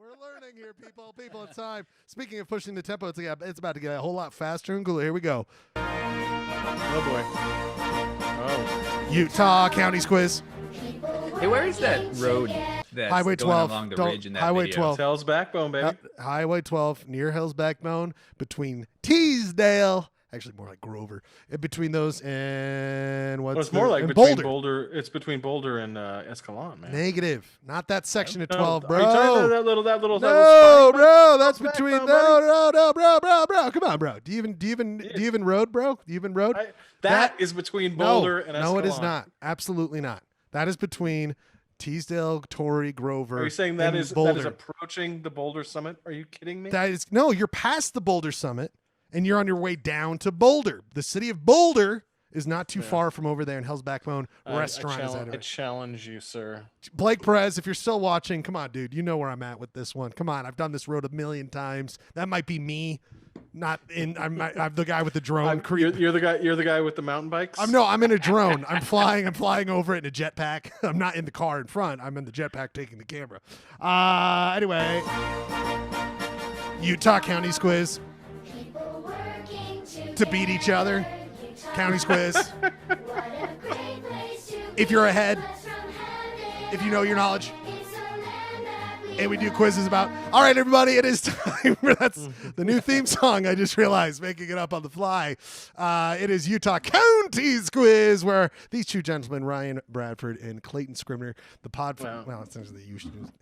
We're learning here, people. People, it's time. Speaking of pushing the tempo, it's about to get a whole lot faster and cooler. Here we go. Oh, boy. Oh. Utah Counties quiz. Hey, where is that road that's Highway going 12. along the Don't- ridge in that Highway video? 12. Hell's Backbone, baby. Highway 12 near Hell's Backbone between Teasdale. Actually, more like Grover. In between those and what's Well, it's more like and between Boulder. Boulder. It's between Boulder and Escalon, man. Negative. Not that section of No, 12, Are bro. you talking about that little No, spot? bro, that's Hell's between Backbone, no, bro. Come on, bro. Do you even road, bro? Do you even road? That is between Boulder and Escalon. No, it is not. Absolutely not. That is between Teasdale, Torrey, Grover. Are you saying that and is Boulder. approaching the Boulder summit? Are you kidding me? That is no. You're past the Boulder summit, and you're on your way down to Boulder. The city of Boulder is not too far from over there, and Hell's Backbone restaurant is out of I it. challenge you, sir. Blake Perez, if you're still watching, come on, dude. You know where I'm at with this one. Come on, I've done this road a million times. That might be me. Not in. I'm the guy with the drone. You're the guy. You're the guy with the mountain bikes. I'm in a drone. I'm flying over it in a jetpack. I'm not in the car in front. I'm in the jetpack taking the camera. Anyway, Utah Counties quiz. To beat each other. Counties quiz. If you're ahead, if you know your knowledge. And we do quizzes about. All right, everybody, it is time. That's the new theme song. I just realized, making it up on the fly. It is Utah Counties quiz, where these two gentlemen, Ryan Bradford and Clayton Scribner, essentially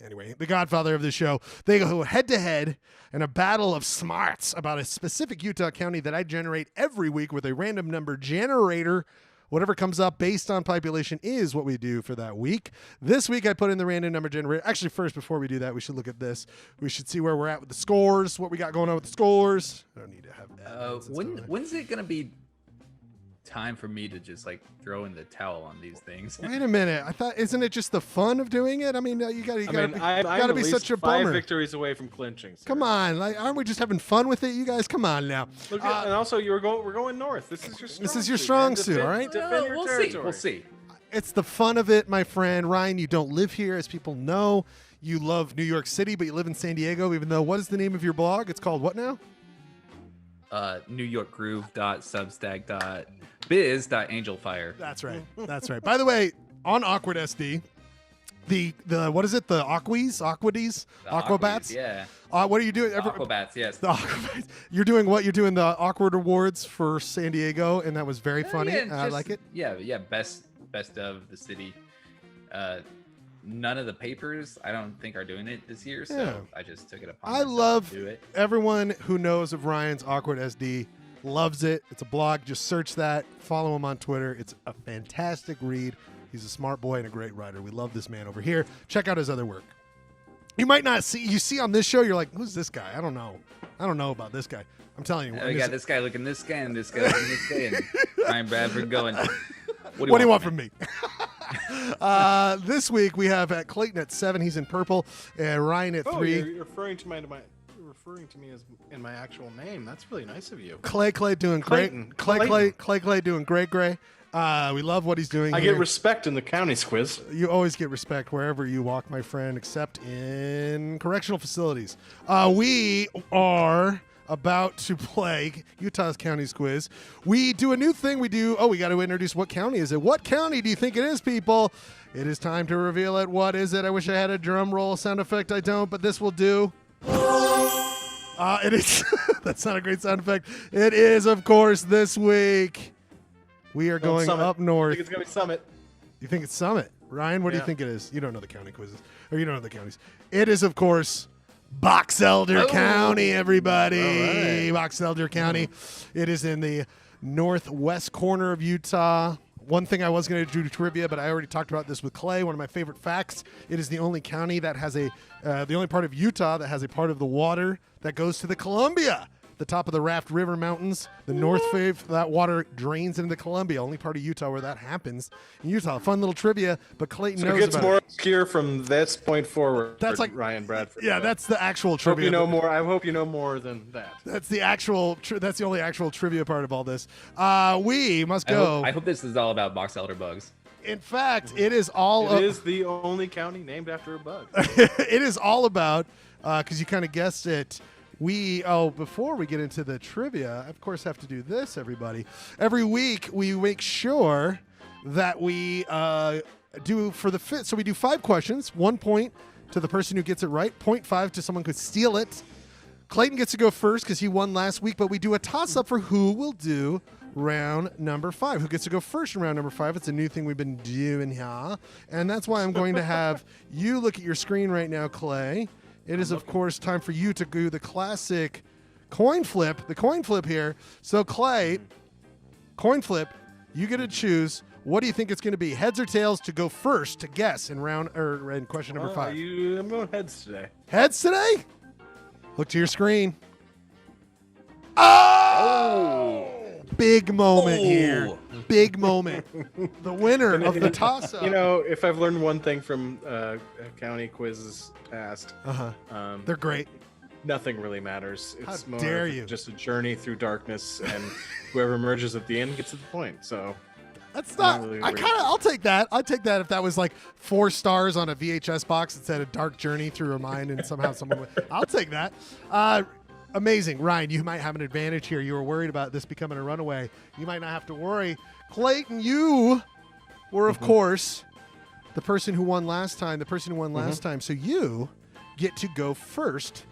anyway, the godfather of the show, they go head to head in a battle of smarts about a specific Utah county that I generate every week with a random number generator. Whatever comes up based on population is what we do for that week. This week, I put in the random number generator. Actually, first, before we do that, we should look at this. We should see where we're at with the scores, what we got going on with the scores. I don't need to have When's it going to be time for me to just like throw in the towel on these things? Wait a minute. I thought, isn't it just the fun of doing it? I mean, you gotta be such a bummer. 5 victories away from clinching. Sir. Come on, aren't we just having fun with it? You guys, come on now. Look and also, we're going north. This is your strong suit, all right? Defend your territory. We'll see. It's the fun of it, my friend. Ryan, you don't live here, as people know. You love New York City, but you live in San Diego, even though, what is the name of your blog? It's called what now? NewYorkGroove.substack.biz.angelfire. That's right. That's right. By the way, on Awkward SD, the what is it? The Aquabats? Yeah. What are you doing? Aquabats, yes. The Aquabats. You're doing what? You're doing the Awkward Awards for San Diego, and that was very funny. I like it. Yeah. Best of the city. None of the papers, I don't think, are doing it this year, so I just took it upon myself to do it. Everyone who knows of Ryan's Awkward SD loves it. It's a blog. Just search that. Follow him on Twitter. It's a fantastic read. He's a smart boy and a great writer. We love this man over here. Check out his other work. You might not see. You see on this show, you're like, who's this guy? I don't know about this guy. I'm telling you. We got this guy looking this guy and this guy looking this guy, and Ryan Bradford going, what do you want from me? This week we have Clayton at 7. He's in purple. And Ryan at 3. You're referring to me as in my actual name. That's really nice of you. Clay doing great. Clay doing great. We love what he's doing. I here. get respect in the counties quiz. You always get respect wherever you walk, my friend, except in correctional facilities. We are about to play Utah's Counties quiz. We do a new thing. We got to introduce what county is it. What county do you think it is, people? It is time to reveal it. What is it? I wish I had a drum roll sound effect. I don't, but this will do. It is. That's not a great sound effect. It is, of course, this week. We are going up north. I think it's going to be Summit. You think it's Summit? Ryan, what do you think it is? You don't know the county quizzes. Or you don't know the counties. It is, of course, Box Elder County, everybody. Right. Box Elder County. It is in the northwest corner of Utah. One thing I was going to do trivia, but I already talked about this with Clay. One of my favorite facts. It is the only county that has the only part of Utah that has a part of the water that goes to the Columbia. The top of the Raft River Mountains, the North Fave, that water drains into the Columbia. Only part of Utah where that happens. In Utah, fun little trivia, but Clayton knows about it. It gets more obscure from this point forward. That's like Ryan Bradford. Yeah, that's the actual trivia. Hope you know more. I hope you know more than that. That's the actual. That's the only actual trivia part of all this. We must go. I hope this is all about box elder bugs. In fact, it is all. It is the only county named after a bug. It is all about because you kind of guessed it. Before we get into the trivia, I, of course, have to do this, everybody. Every week, we make sure that we do for the fit. So we do 5 questions, 1 point to the person who gets it right, 0.5 to someone who could steal it. Clayton gets to go first because he won last week, but we do a toss-up for who will do round number 5. Who gets to go first in round number 5? It's a new thing we've been doing here. And that's why I'm going to have you look at your screen right now, Clay. It is, of course, time for you to do the classic coin flip, here. So, Clay, coin flip, you get to choose. What do you think it's going to be? Heads or tails to go first to guess in in question number 5? I'm going heads today. Heads today? Look to your screen. Oh! Big moment here. Big moment. The winner of the toss-up. You know, if I've learned one thing from county quizzes past, they're great. Nothing really matters. It's How dare you? just a journey through darkness, and whoever emerges at the end gets to the point. So that's not. Really I'll take that. I'd take that if that was like 4 stars on a VHS box that said a dark journey through her mind, and somehow someone would. I'll take that. Amazing. Ryan, you might have an advantage here. You were worried about this becoming a runaway. You might not have to worry. Clayton, you were, of course, the person who won last time. So you get to go first.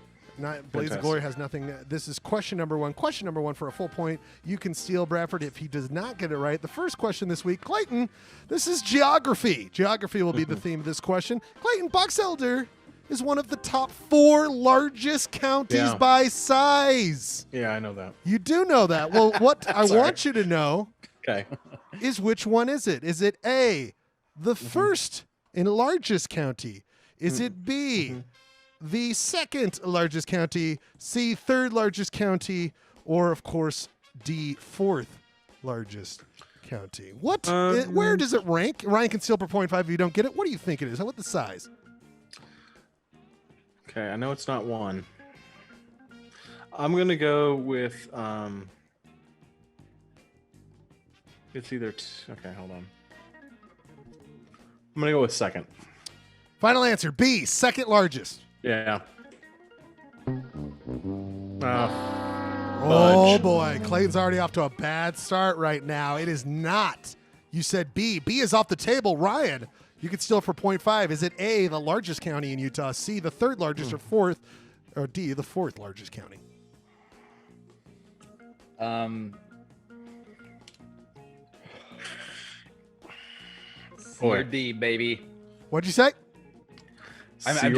Blaze of Glory has nothing. This is question number 1. Question number 1 for a full point. You can steal Bradford if he does not get it right. The first question this week, Clayton, this is geography. Geography will be the theme of this question. Clayton, Box Elder is one of the top 4 largest counties by size. Yeah, I know that. You do know that. Well, what I want you to know is which one is it? Is it A, the first and largest county? Is it B, the second largest county, C, third largest county, or, of course, D, fourth largest county? Where does it rank? Ryan can steal per 0.5 if you don't get it. What do you think it is? What's the size? Okay, I know it's not 1. I'm gonna go with it's either okay, hold on. I'm gonna go with second. Final answer, B, second largest. Yeah. Oh boy, Clayton's already off to a bad start right now. It is not. You said B. B is off the table. Ryan, you can steal for 0.5. Is it A, the largest county in Utah, C, the third largest, or fourth, or D, the fourth largest county? Or D, baby. What'd you say? I'm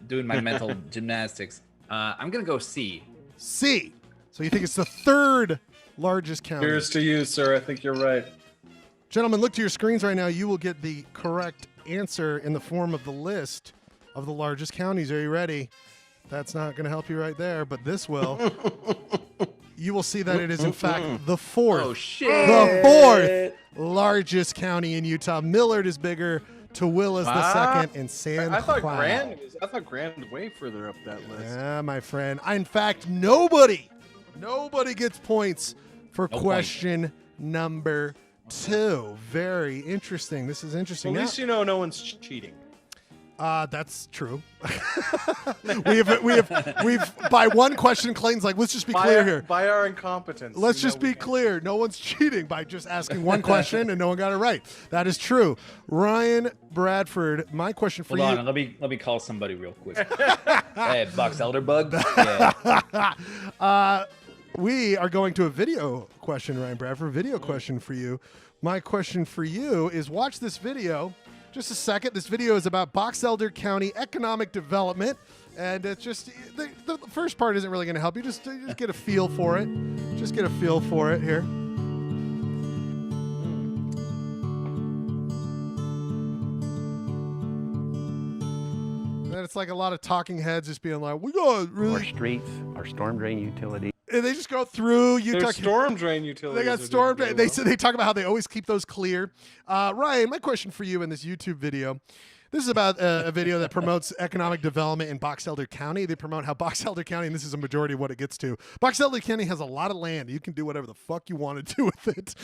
doing my mental gymnastics. I'm gonna go C. C. So you think it's the third largest county? Cheers to you, sir. I think you're right. Gentlemen, look to your screens right now. You will get the correct answer in the form of the list of the largest counties. Are you ready? That's not going to help you right there, but this will. You will see that it is, in fact, the fourth. Oh, shit. The fourth largest county in Utah. Millard is bigger. Tooele is the second, and San I thought Juan. Grand was way further up that list. Yeah, my friend. In fact, nobody gets points for question number 2. Very interesting. This is interesting. At least you know no one's cheating. That's true. we've by one question, Clayton's like, let's just be clear here. By our incompetence. Let's just be clear. No one's cheating by just asking one question and no one got it right. That is true. Ryan Bradford, my question for Hold you. on, let me call somebody real quick. Hey, Box Elder Bug. Yeah. We are going to a video question, Ryan Bradford. Video question for you. My question for you is watch this video. Just a second. This video is about Box Elder County economic development. And it's just, the first part isn't really going to help you. Just get a feel for it. Just get a feel for it here. And then it's like a lot of talking heads just being like, we got really... Our streets, our storm drain utility. And they just go through Utah. Their storm drain utilities. They got storm drain. They talk about how they always keep those clear. Ryan, my question for you in this YouTube video, This is about a video that promotes economic development in Box Elder County. They promote how Box Elder County, and this is a majority of what it gets to, Box Elder County has a lot of land. You can do whatever the fuck you want to do with it.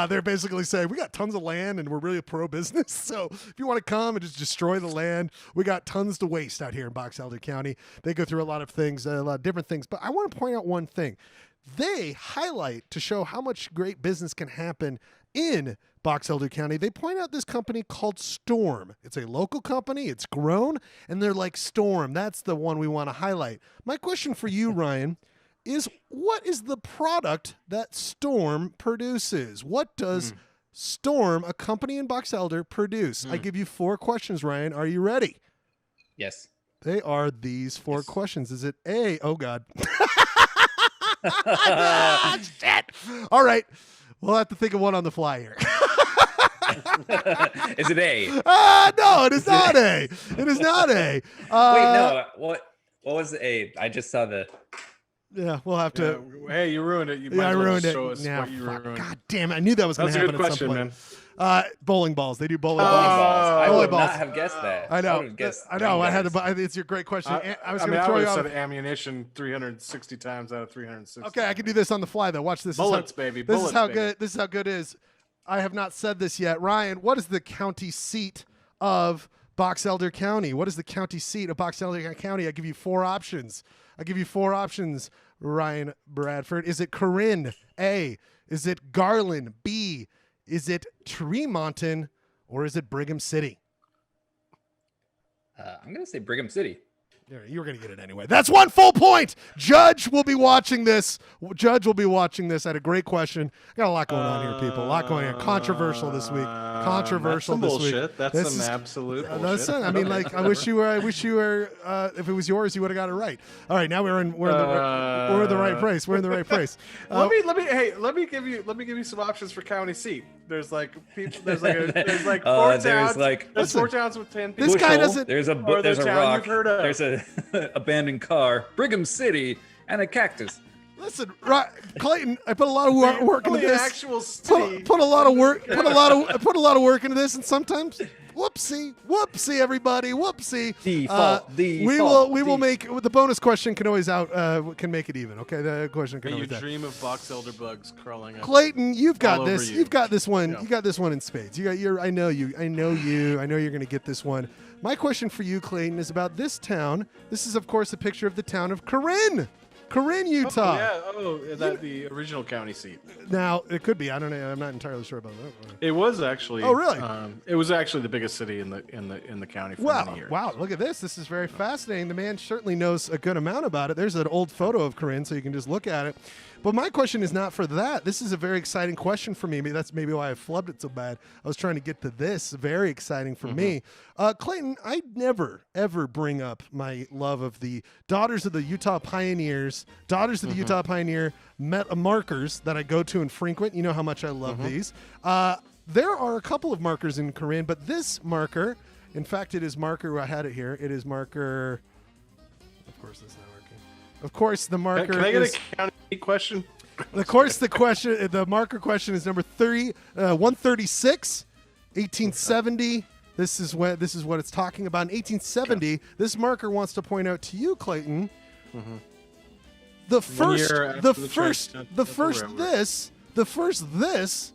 They're basically saying, we got tons of land, and we're really pro-business. So if you want to come and just destroy the land, we got tons to waste out here in Box Elder County. They go through a lot of things, a lot of different things. But I want to point out one thing. They highlight to show how much great business can happen in Box Elder County. They point out this company called Storm. It's a local company. It's grown, and they're like, Storm, that's the one we want to highlight. My question for you, Ryan, is what is the product that Storm produces? What does Storm, a company in Box Elder, produce? I give you 4 questions, Ryan. Are you ready? Yes. They are these 4 questions. Is it A? Oh, God. Shit. All right. We'll have to think of one on the fly here. Is it A? No, it is not A. It is not A. Wait, no. What was the A? I just saw the. Yeah, we'll have to. Yeah, hey, you ruined it. You Yeah, I ruined it. Show us Yeah, what you ruined. God damn it! I knew that was going That's to a happen good at some question, point. man. Bowling balls. They do bowling Bowling balls. balls. I Bowling would balls. not have guessed that. I know. would have guessed I know. I had to. $9. It's your great question. I was I going mean, to I throw would you have off. said ammunition 360 times out of 360. Okay, I can do this on the fly though. Watch this. Bullets, baby. This is Bullets, how baby. good. This is how good it is. I have not said this yet, Ryan. What is the county seat of Box Elder County? What is the county seat of Box Elder County? I give you 4 options. Ryan Bradford. Is it Corinne? A. Is it Garland? B. Is it Tremonton? Or is it Brigham City? I'm gonna say Brigham City. You were going to get it anyway. That's 1 full point. Judge will be watching this. I had a great question. Got a lot going on here, people. A lot going on. Controversial this week. Controversial that's this bullshit. week. That's This some is- absolute bullshit. Listen, I mean, like, I wish you were. If it was yours, you would have got it right. All right, now we're in the right place. We're in the right place. Let me give you some options for county seat. There's like people. There's like 4 towns. There's 4 towns with 10 people. This guy doesn't. There's a Or there's the a town rock. you've heard of. There's a abandoned car. Brigham City and a cactus. Listen, Clayton. I put a lot of work into Really this. an actual city. Put a lot of work. Put a lot of work into this, and sometimes. Whoopsie, everybody, whoopsie. Default. We will make the bonus question can always can make it even. Okay, the question can You always. dream of box elder bugs crawling up. Clayton, you've got all this. over you. You've got this one. Yeah. You got this one in spades. I know you. I know you're going to get this one. My question for you, Clayton, is about this town. This is, of course, a picture of the town of Corinne, Utah. Is that the original county seat? Now it could be. I don't know. I'm not entirely sure about that. It was actually. Oh, really? It was actually the biggest city in the county for many years. Wow! Look at this. This is very fascinating. The man certainly knows a good amount about it. There's an old photo of Corinne, so you can just look at it. But my question is not for that. This is a very exciting question for me. That's maybe why I flubbed it so bad. I was trying to get to this. Very exciting for me. Clayton, I never, ever bring up my love of the Daughters of the Utah Pioneers, Daughters of the Utah Pioneer markers that I go to and frequent. You know how much I love these. There are a couple of markers in Corinne, but this marker, in fact, it is marker. I had it here. It is marker. Of course, it's not working. Of course, the marker. Can I get a county question? Of course, the marker question is number 136, 1870. This is what it's talking about. In 1870, this marker wants to point out to you, Clayton, the first this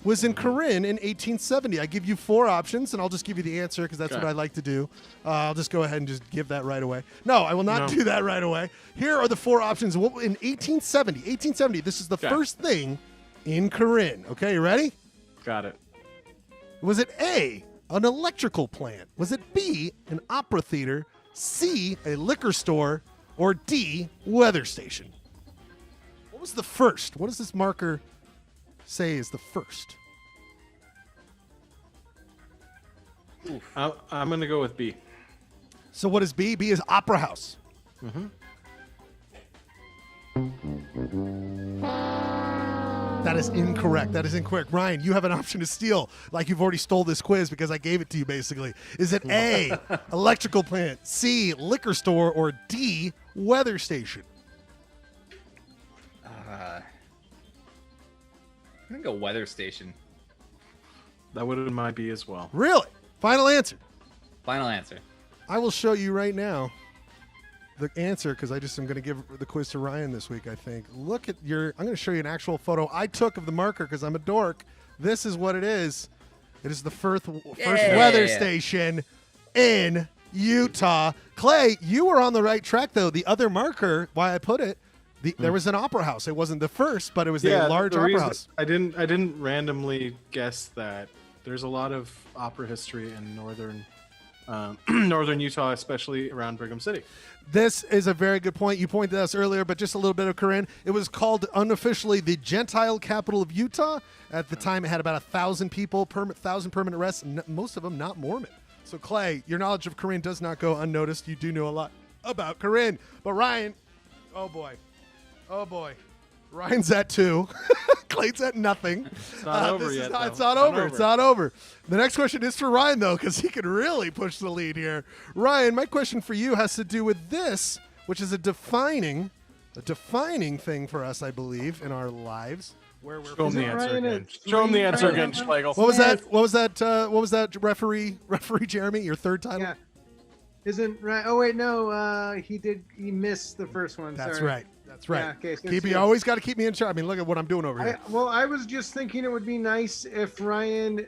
was in Corinne in 1870. I give you 4 options, and I'll just give you the answer because that's what I like to do. I'll just go ahead and just give that right away. No, I will not do that right away. Here are the 4 options. In 1870, this is the first thing in Corinne. Okay, you ready? Got it. Was it A, an electrical plant? Was it B, an opera theater? C, a liquor store? Or D, weather station? What was the first? What does this marker say is the first? I'm going to go with B. So what is B? B is Opera House. That is incorrect. That is incorrect. Ryan, you have an option to steal, like you've already stole this quiz because I gave it to you, basically. Is it A, electrical plant, C, liquor store, or D, weather station? I'm gonna go weather station. That would have been my B as well. Really? Final answer. Final answer. I will show you right now the answer because I just am going to give the quiz to Ryan this week, I think. Look at I'm going to show you an actual photo I took of the marker because I'm a dork. This is what it is. It is the first weather station in Utah. Clay, you were on the right track, though. The other marker, why I put it, there was an opera house. It wasn't the first, but it was a large opera house. I didn't randomly guess that. There's a lot of opera history in northern Utah, especially around Brigham City. This is a very good point. You pointed to us earlier, but just a little bit of Corinne. It was called unofficially the Gentile capital of Utah. At the time, it had about 1,000 people, 1,000 permanent arrests, most of them not Mormon. So, Clay, your knowledge of Corinne does not go unnoticed. You do know a lot about Corinne. But Ryan, oh boy. Ryan's at 2. Clay's at nothing. It's not over yet. It's not over. It's not over. The next question is for Ryan, though, because he can really push the lead here. Ryan, my question for you has to do with this, which is a defining thing for us, I believe, in our lives. Where we're Show him the answer again. Show him the answer again, Schlegel. What was that? Referee Jeremy, your third title? Yeah. Isn't right? Oh wait, no. He missed the first one. That's Sorry. right. That's right. Yeah, okay, so You always got to keep me in charge. I mean, look at what I'm doing over here. I was just thinking it would be nice if Ryan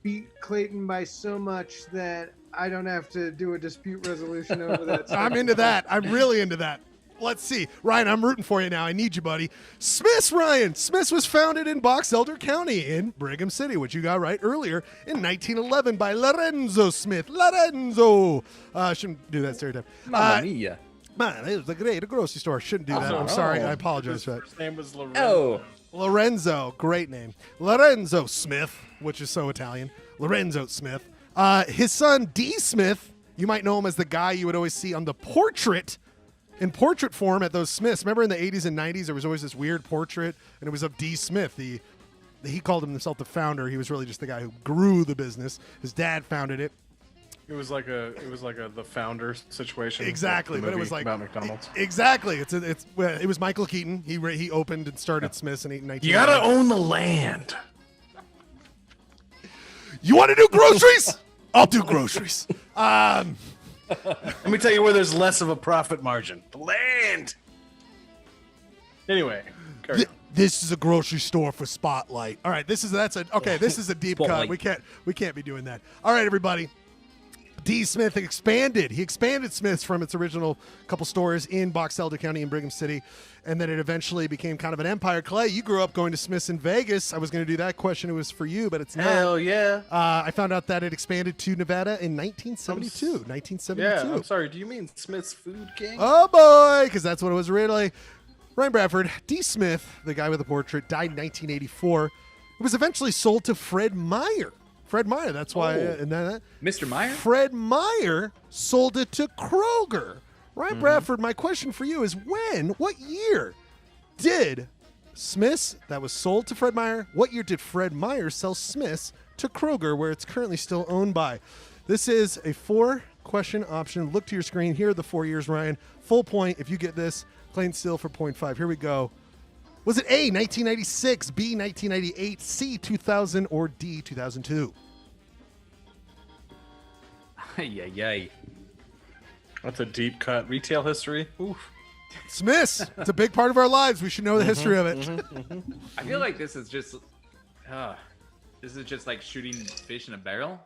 beat Clayton by so much that I don't have to do a dispute resolution over that. I'm into that. I'm really into that. Let's see. Ryan, I'm rooting for you now. I need you, buddy. Smith's, Ryan. Smith's was founded in Box Elder County in Brigham City, which you got right earlier, in 1911 by Lorenzo Smith. Lorenzo. Shouldn't do that stereotype. Mamma mia. Man, it was a great grocery store. Shouldn't do that. I'm sorry. I apologize for that. His name was Lorenzo. Lorenzo. Great name. Lorenzo Smith, which is so Italian. Lorenzo Smith. His son, D. Smith, you might know him as the guy you would always see on the portrait, in portrait form at those Smiths. Remember in the 80s and 90s, there was always this weird portrait, and it was of D. Smith. He called himself the founder. He was really just the guy who grew the business. His dad founded it. It was like a the founder situation. Exactly, like but it was like about McDonald's. Exactly, it was Michael Keaton. He opened and started Smith's in 19. You gotta own the land. You want to do groceries? I'll do groceries. Let me tell you where there's less of a profit margin. The land. Anyway, this is a grocery store for Spotlight. All right, this is a deep cut. We can't be doing that. All right, everybody. D. Smith expanded. He expanded Smith's from its original couple stores in Box Elder County in Brigham City, and then it eventually became kind of an empire. Clay, you grew up going to Smith's in Vegas. I was going to do that question. It was for you, but it's not. Hell yeah. I found out that it expanded to Nevada in 1972. Yeah, I'm sorry. Do you mean Smith's Food King? Oh, boy, because that's what it was originally. Ryan Bradford, D. Smith, the guy with the portrait, died in 1984. It was eventually sold to Fred Meyer. Fred Meyer, that's why. Mr. Meyer? Fred Meyer sold it to Kroger. Ryan Bradford, my question for you is what year did Smith's, that was sold to Fred Meyer, what year did Fred Meyer sell Smith's to Kroger, where it's currently still owned by? This is a 4-question option. Look to your screen. Here are the 4 years, Ryan. Full point if you get this. Plain still for 0.5. Here we go. Was it A, 1996, B, 1998, C, 2000, or D, 2002? Yay. That's a deep cut. Retail history. Oof. Smith's. It's a big part of our lives. We should know the history of it. I feel like this is just like shooting fish in a barrel.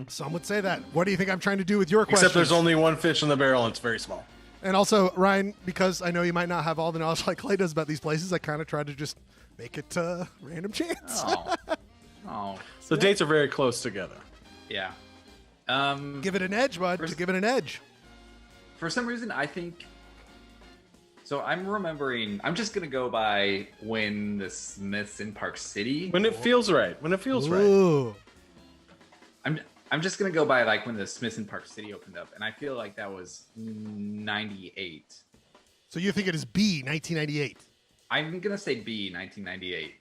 Some would say that. What do you think I'm trying to do with your question? Except there's only one fish in the barrel and it's very small. And also, Ryan, because I know you might not have all the knowledge like Clay does about these places, I kind of tried to just make it random chance. Oh. The dates are very close together. Yeah. Give it an edge, bud. To give it an edge. For some reason, I think. So I'm just going to go by when the Smiths in Park City. When it feels right. Ooh. I'm just going to go by like when the Smiths in Park City opened up. And I feel like that was 98. So you think it is B, 1998? I'm going to say B, 1998.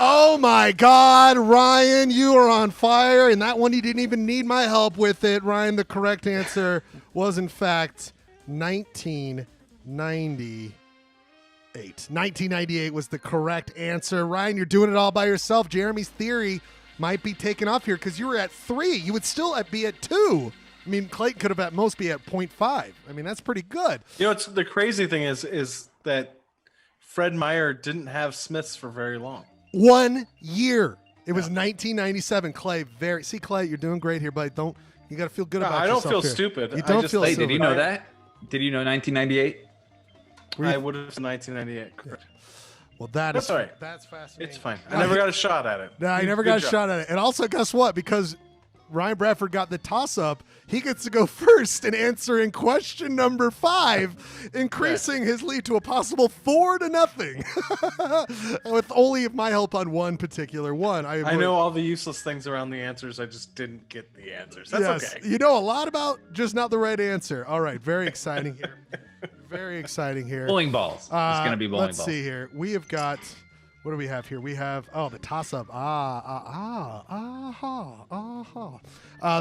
Oh my God, Ryan, you are on fire. And that one, you didn't even need my help with it. Ryan, the correct answer was in fact 1998. 1998 was the correct answer. Ryan, you're doing it all by yourself. Jeremy's theory might be taken off here because you were at 3. You would still be at 2. I mean, Clayton could have at most be at 0.5. I mean, that's pretty good. You know, the crazy thing is that Fred Meyer didn't have Smiths for very long. 1 year. It was 1997. Clay, Clay, you're doing great here, but you got to feel good about yourself. I don't feel here. stupid. You don't feel Hey, stupid. did you know that? Did you know 1998? I would have 1998. Correct. Well, that's all right. That's fascinating. It's fine. I never got a shot at it. No, I never got a shot at it. And also, guess what? Because Ryan Bradford got the toss-up, he gets to go first in answering question number 5, increasing his lead to a possible 4-0. With only my help on one particular one. I know all the useless things around the answers. I just didn't get the answers. That's okay. You know a lot about just not the right answer. All right, very exciting here. Very exciting here. Bowling balls. It's going to be bowling balls. Let's see here. We have got... What do we have here? We have, the toss-up.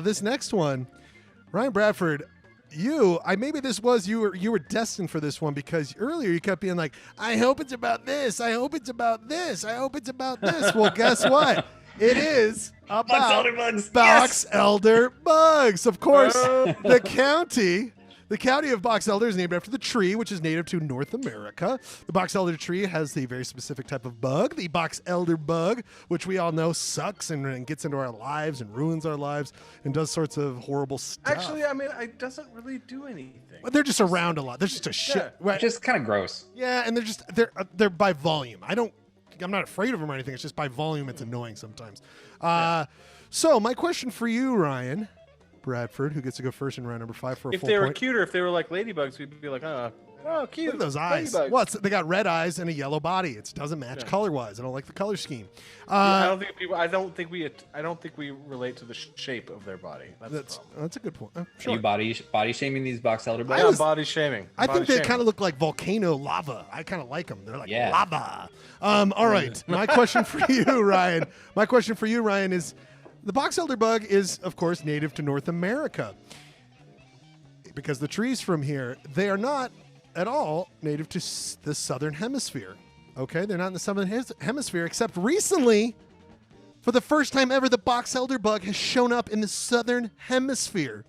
This next one, Ryan Bradford, maybe this was, you were destined for this one because earlier you kept being like, I hope it's about this. I hope it's about this. I hope it's about this. Well, guess what? It is about Box elder bugs. Box elder bugs. Of course, the county of box elder is named after the tree, which is native to North America. The box elder tree has the very specific type of bug, the box elder bug, which we all know sucks and gets into our lives and ruins our lives and does sorts of horrible stuff. Actually, I mean, it doesn't really do anything. But they're just around a lot. There's just a shit. It's just kind of gross. Yeah, and they're by volume. I'm not afraid of them or anything. It's just by volume. It's annoying sometimes. So my question for you, Ryan Bradford, who gets to go first in round number 5 for a full point. If they were cuter, if they were like ladybugs, we'd be like, oh, cute. Look at those eyes. Ladybugs. Well, they got red eyes and a yellow body. It doesn't match color-wise. I don't like the color scheme. I don't think we relate to the shape of their body. That's a good point. Are you body shaming these box elder bugs? Yeah, body shaming. I think they kind of look like volcano lava. I kind of like them. They're like lava. All right. My question for you, Ryan. Is the box elder bug is, of course, native to North America. Because the trees from here, they are not at all native to the southern hemisphere. Okay? They're not in the southern hemisphere, except recently, for the first time ever, the box elder bug has shown up in the southern hemisphere.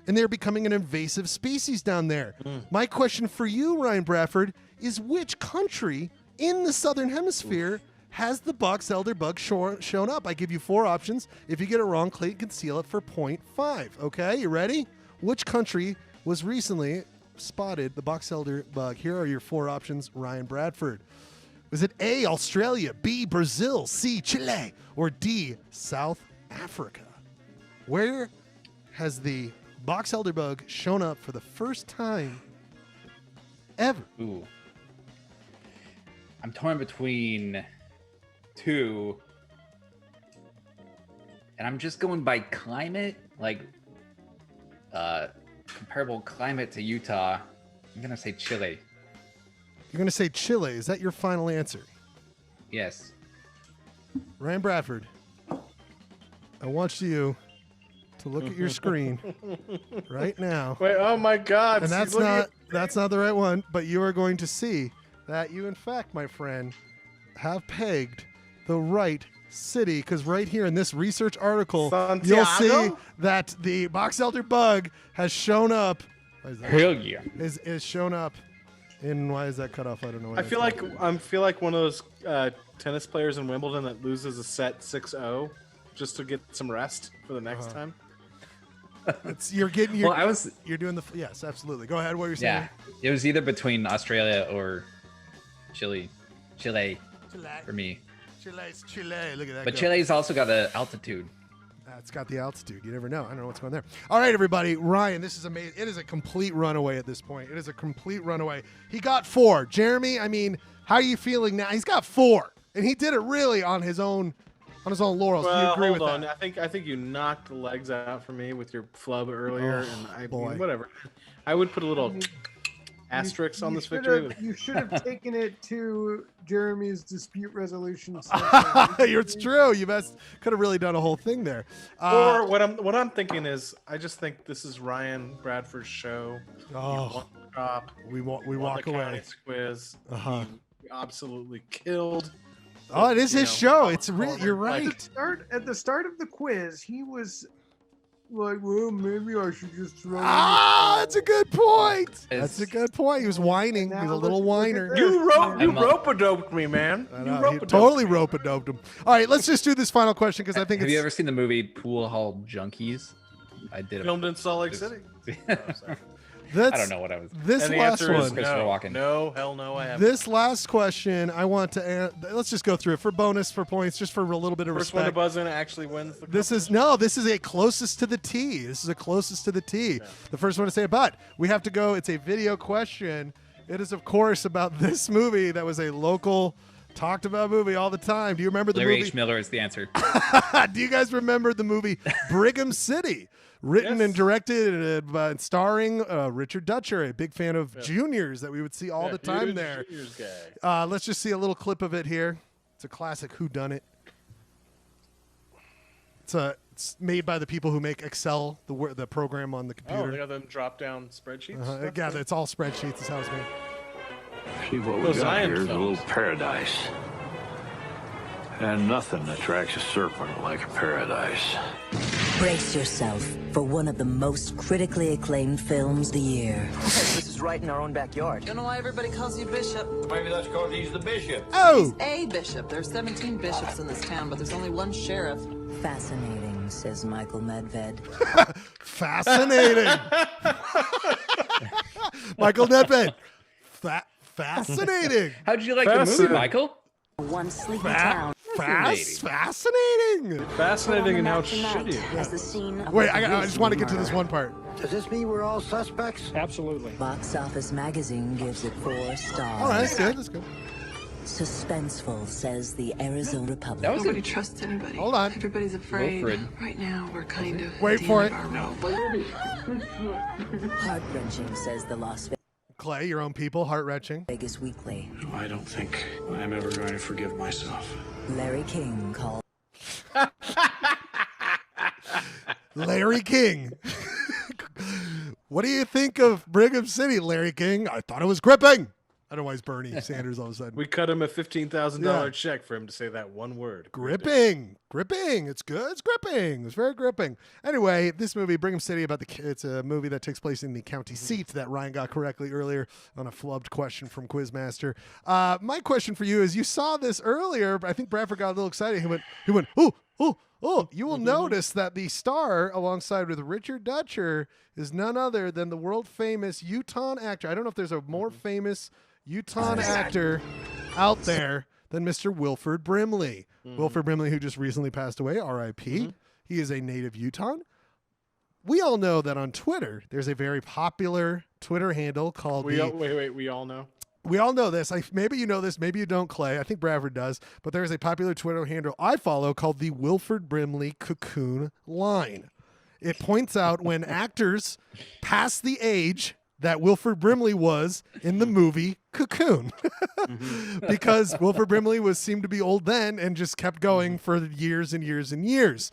And they're becoming an invasive species down there. My question for you, Ryan Bradford, is which country in the southern hemisphere has the box elder bug shown up? I give you 4 options. If you get it wrong, Clayton can seal it for 0.5. Okay, you ready? Which country was recently spotted the box elder bug? Here are your 4 options, Ryan Bradford. Was it A, Australia, B, Brazil, C, Chile, or D, South Africa? Where has the box elder bug shown up for the first time ever? Ooh. I'm torn between 2, and I'm just going by climate, like comparable climate to Utah. I'm gonna say Chile. You're gonna say Chile. Is that your final answer? Yes. Ryan Bradford, I want you to look at your screen right now. Wait, oh my God! And that's not the right one, but you are going to see that you, in fact, my friend, have pegged the right city, because right here in this research article, you'll see that the box elder bug has shown up. Hell yeah! Is shown up in, why is that cut off? I don't know. I feel like one of those tennis players in Wimbledon that loses a set 6-0 just to get some rest for the next time. You're doing the yes, absolutely. Go ahead. What you're saying? Yeah, it was either between Australia or Chile for me. Chile. Look at that. But Chile's also got the altitude. It's got the altitude. You never know. I don't know what's going there. All right, everybody. Ryan, this is amazing. It is a complete runaway at this point. It is a complete runaway. He got 4. Jeremy, I mean, how are you feeling now? He's got 4, and he did it really on his own laurels. Well, Do you agree with hold on. that? I think you knocked the legs out for me with your flub earlier, and I mean, whatever. I would put a little asterisk on this victory. You should have taken it to Jeremy's dispute resolution. It's true. You could have really done a whole thing there. Or what I'm thinking is, I just think this is Ryan Bradford's show. We walk away. Quiz. He absolutely killed. Oh, it is his show. It's really. You're right. At the start of the quiz, he was like, well, maybe I should just throw. That's a good point. That's a good point. He was whining. He was a little whiner. You rope-a-doped me, man. He totally rope-a-doped him. All right, let's just do this final question because I think. Have you ever seen the movie Pool Hall Junkies? I did. Filmed in Salt Lake City. I don't know what I was. This last one. No, hell no, I haven't. This last question, I want to. Let's just go through it for bonus, for points, just for a little bit of First respect. one to buzz in actually wins. This is a closest to the T. This is a closest to the T. Yeah. The first one to say it, but we have to go. It's a video question. It is, of course, about this movie that was a local, talked about movie all the time. Do you remember the movie? Larry H. Miller is the answer. Do you guys remember the movie Brigham City? Written and directed and starring Richard Dutcher, a big fan of Juniors that we would see all the time there. Let's just see a little clip of it here. It's a classic whodunit. It's made by the people who make Excel, the program on the computer. Oh, they got them drop-down spreadsheets? Yeah, it's all spreadsheets. That's how it's made. See, what we got here is a little paradise. And nothing attracts a serpent like a paradise. Brace yourself for one of the most critically acclaimed films of the year. This is right in our own backyard. Don't know why everybody calls you Bishop. Maybe that's because he's the bishop. Oh! He's a bishop. There's 17 bishops in this town, but there's only one sheriff. Fascinating, says Michael Medved. Fascinating. Michael Medved. Fascinating. How'd you like the movie, Michael? One sleepy town. Fascinating. Fascinating and how shitty. As the scene of Wait, I just want to get to this one part. Does this mean we're all suspects? Absolutely. Box Office Magazine gives it 4 stars. All right, that's good. That's good. Suspenseful, says the Arizona Republic. Nobody trusts anybody. Hold on. Everybody's afraid. Wilfred. Right now, we're kind of. Wait for it. Heart-wrenching, says the Las Clay, your own people, heart-wrenching. Vegas Weekly. I don't think I'm ever going to forgive myself. Larry King called. Larry King. What do you think of Brigham City, Larry King? I thought it was gripping. I don't know why he's Bernie Sanders all of a sudden. We cut him a $15,000 check for him to say that one word. Gripping. It's good. It's gripping. It's very gripping. Anyway, this movie, Brigham City, it's a movie that takes place in the county seat that Ryan got correctly earlier on a flubbed question from Quizmaster. My question for you is, you saw this earlier. I think Bradford got a little excited. He went, oh. You will notice that the star, alongside with Richard Dutcher, is none other than the world famous Utah actor. I don't know if there's a more famous Utah actor out there than Mr. Wilford Brimley. Wilford Brimley, who just recently passed away, R.I.P. He is a native Utah. We all know that on Twitter, there's a very popular Twitter handle called we all know? We all know this. Maybe you know this, maybe you don't, Clay. I think Bradford does. But there's a popular Twitter handle I follow called the Wilford Brimley Cocoon Line. It points out when actors pass the age that Wilford Brimley was in the movie Cocoon. Because Wilford Brimley seemed to be old then and just kept going for years and years and years.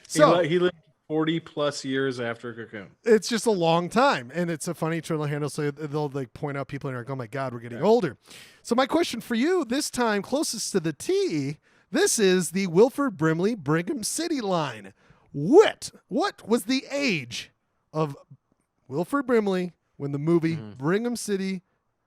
So he lived 40 plus years after Cocoon. It's just a long time. And it's a funny Twitter handle. So they'll point out people and are like, oh my God, we're getting older. So my question for you this time, closest to the T, this is the Wilford Brimley Brigham City line. What was the age of Wilford Brimley when the movie Brigham City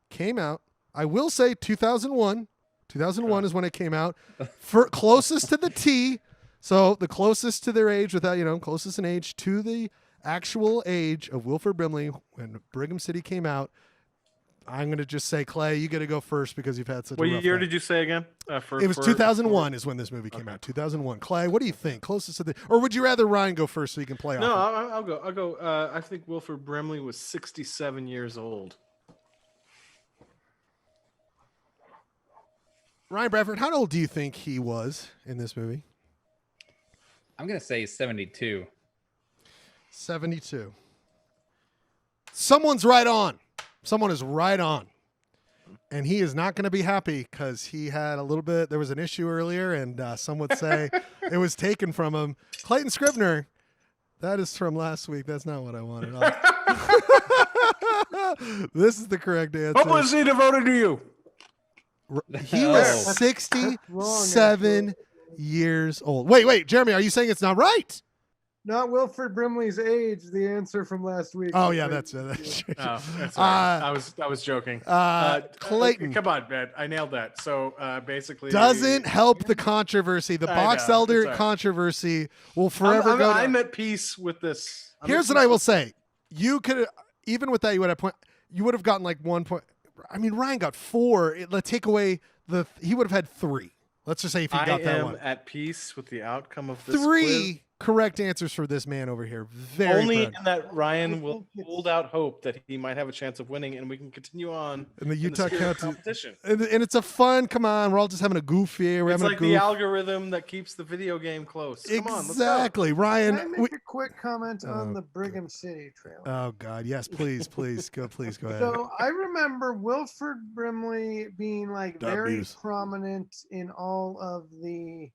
came out? I will say 2001. 2001 is when it came out. For closest to the T, so the closest to their age without, closest in age to the actual age of Wilford Brimley when Brigham City came out. I'm going to just say, Clay, you got to go first because you've had such a rough What year time. did you say again? It was 2001 is when this movie came out. 2001. Clay, what do you think? Closest to the, or would you rather Ryan go first so you can play off? No, I'll go. I think Wilford Brimley was 67 years old. Ryan Bradford, how old do you think he was in this movie? I'm going to say 72. 72. Someone's right on. Someone is right on. And he is not going to be happy because he had there was an issue earlier, and some would say it was taken from him. Clayton Scribner, that is from last week. That's not what I wanted. This is the correct answer. What was he devoted to you? He was 67 years old. Wait, Jeremy, are you saying it's not right? Not Wilford Brimley's age. The answer from last week. Oh yeah, that's Oh, that's all right. I was joking. Clayton, come on, man, I nailed that. So basically, doesn't help the controversy. The box elder controversy will forever go. I'm at peace with this. Here's what I will say: you could, even with that, you would have you would have gotten like 1 point. I mean, Ryan got 4. Let's take away he would have had 3. Let's just say if he got that one. I am at peace with the outcome of this 3 quiz. correct answers for this man over here. Very Only proud. in that Ryan will hold out hope that he might have a chance of winning, and we can continue on in the Utah County competition. And it's a fun. Come on, we're all just having a goof here. It's like the algorithm that keeps the video game close. Come on, let's go. Ryan. Can I make a quick comment on the Brigham City trailer? Oh God, yes, please go ahead. So I remember Wilford Brimley being like very prominent in all of the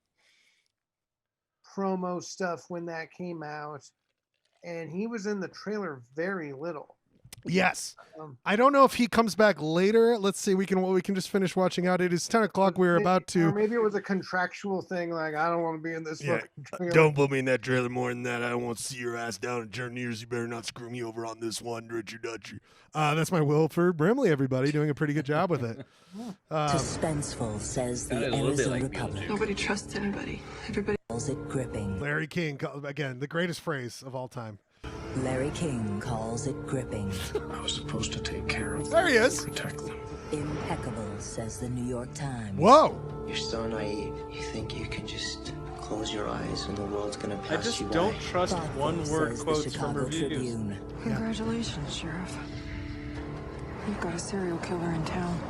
promo stuff when that came out, and he was in the trailer very little. Yes. I don't know if he comes back later. Let's see. We can just finish watching out. It is 10 o'clock. We're about to. Or maybe it was a contractual thing. Like, I don't want to be in this. Yeah. Don't put me in that trailer more than that. I won't see your ass down in 10 years. You better not screw me over on this one, Richard Dutchy. That's my Wilford Brimley, everybody, doing a pretty good job with it. Suspenseful, says the Arizona Republic. Nobody trusts anybody. Everybody calls it gripping. Larry King, again, the greatest phrase of all time. Larry King calls it gripping. I was supposed to take care of them. There he is. Protect them. Impeccable, says the New York Times. Whoa. You're so naive. You think you can just close your eyes and the world's gonna pass you by. I just don't trust Thoughtful, one-word says quotes the from Chicago reviews. Tribune. Congratulations, Sheriff. You've got a serial killer in town.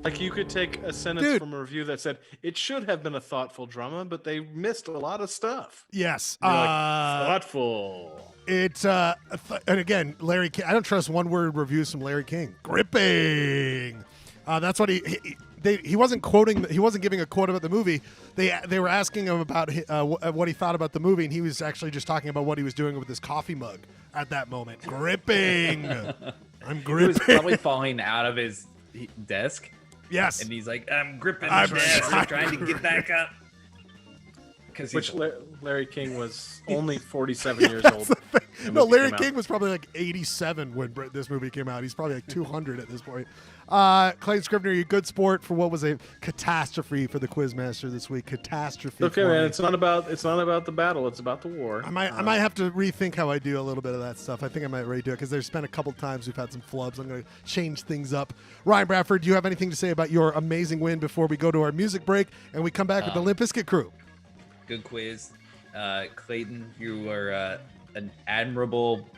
Like, you could take a sentence from a review that said it should have been a thoughtful drama, but they missed a lot of stuff. Yes. Thoughtful. It's and again, Larry King. I don't trust one-word reviews from Larry King. Gripping. That's what he wasn't quoting. He wasn't giving a quote about the movie. They were asking him about what he thought about the movie, and he was actually just talking about what he was doing with his coffee mug at that moment. Gripping. I'm gripping. He was probably falling out of his desk. Yes. And he's like, I'm gripping the desk. I'm trying to get back up. Which Larry King was only 47 years old. No, Larry King was probably like 87 when this movie came out. He's probably like 200 at this point. Clayton Scrivener, you good sport for what was a catastrophe for the Quizmaster this week. Catastrophe. Okay, man. It's not about the battle. It's about the war. I might have to rethink how I do a little bit of that stuff. I think I might redo it because there's been a couple times we've had some flubs. I'm going to change things up. Ryan Bradford, do you have anything to say about your amazing win before we go to our music break and we come back with the Limp Bizkit crew? Good quiz. Clayton, you are an admirable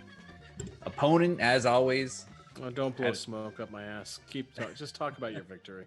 opponent, as always. Oh, don't blow smoke up my ass. Just talk about your victory.